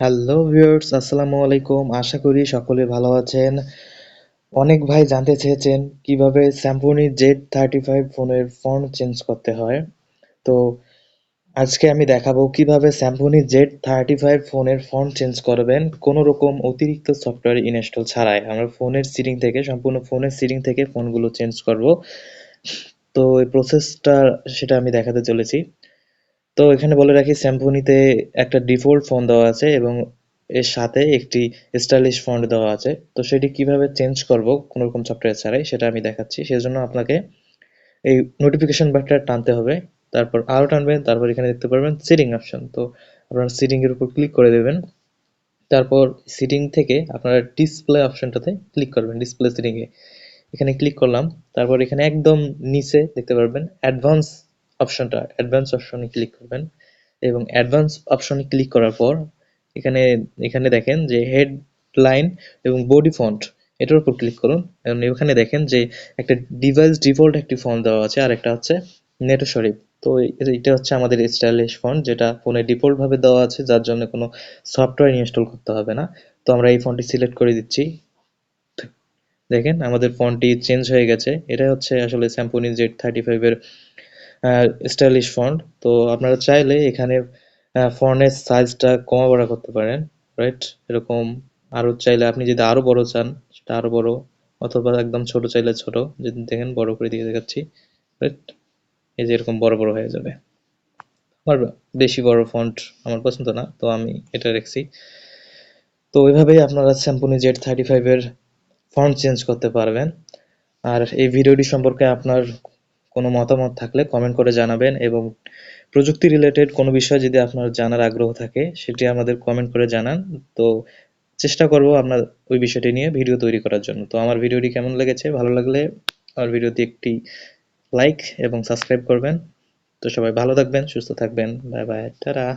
Hello viewers, আসসালামু আলাইকুম। আশা করি সকলে ভালো আছেন। অনেক ভাই জানতে চেয়েছেন কিভাবে স্যামসং Z35 ফোনের ফন্ট চেঞ্জ করতে হয়। তো আজকে আমি দেখাবো কিভাবে স্যামসং Z35 ফোনের ফন্ট চেঞ্জ করবেন কোনো রকম অতিরিক্ত সফটওয়্যার ইনস্টল ছাড়াই। আমরা ফোনের সেটিং থেকে সম্পূর্ণ ফোনের সেটিং থেকে ফোনগুলো চেঞ্জ করব। তো এই প্রসেসটা সেটা আমি দেখাতে চলেছি। তো এখানে বলে রাখি স্যামসংতে একটা ডিফল্ট ফন্ট দেওয়া আছে এবং এর সাথে একটি স্টাইলিশ ফন্ট দেওয়া আছে। তো সেটি কিভাবে চেঞ্জ করব কোনো রকম সফটওয়্যার ছাড়াই সেটা আমি দেখাচ্ছি। সেজন্য আপনাকে এই নোটিফিকেশন বাটনটা টানতে হবে, তারপর আরো টানবেন, তারপর এখানে দেখতে পারবেন সেটিং অপশন। তো আপনারা সেটিং এর উপর ক্লিক করে দেবেন। তারপর সেটিং থেকে আপনারা ডিসপ্লে অপশনটাতে ক্লিক করবেন, ডিসপ্লে সেটিং এ এখানে ক্লিক করলাম। তারপর এখানে একদম নিচে দেখতে পারবেন অ্যাডভান্স অপশনে ক্লিক করবেন এবং অ্যাডভান্স অপশনে ক্লিক করার পর এখানে এখানে দেখেন যে হেডলাইন এবং বডি ফন্ট, এটার উপর ক্লিক করুন এবং এখানে দেখেন যে একটা ডিভাইস ডিফল্ট একটি ফন্ট দেওয়া আছে আর একটা হচ্ছে নেটো শরীফ। তো এটা হচ্ছে আমাদের স্টাইলিশ ফন্ট, যেটা ফোনে ডিফল্ট ভাবে দেওয়া আছে, যার জন্য কোনো সফটওয়্যার ইনস্টল করতে হবে না। তো আমরা এই ফন্টটি সিলেক্ট করে দিচ্ছি। দেখেন আমাদের ফন্টটি চেঞ্জ হয়ে গেছে। এটা হচ্ছে আসলে স্যামসং Z35 এর স্টাইলিশ ফন্ট। তো আপনারা চাইলে এখানে ফন্টের সাইজটা কমা বাড়া করতে পারেন, রাইট? এরকম আরো চাইলে আপনি যদি আরো বড় চান সেটা আরো বড়, অথবা একদম ছোট চাইলে ছোট। যদি দেখেন বড় করে দিয়ে দেখাচ্ছি, রাইট? এই যে এরকম বড় বড় হয়ে যাবে। আমার বেশি বড় ফন্ট আমার পছন্দ না, তো আমি এটা রেখেছি। তো ওইভাবেই আপনারা স্যামসং Z35 এর ফন্ট চেঞ্জ করতে পারবেন। আর এই ভিডিওটি সম্পর্কে আপনার কোনো মতামত থাকলে কমেন্ট করে জানাবেন এবং প্রযুক্তি রিলেটেড কোনো বিষয় যদি আপনার জানার আগ্রহ থাকে সেটি আমাদের কমেন্ট করে জানান। তো চেষ্টা করব আপনার ওই বিষয়টি নিয়ে ভিডিও তৈরি করার জন্য। তো আমার ভিডিওটি কেমন লেগেছে, ভালো লাগলে আমার ভিডিওতে একটি লাইক এবং সাবস্ক্রাইব করবেন। তো সবাই ভালো থাকবেন, সুস্থ থাকবেন। Bye bye, tata.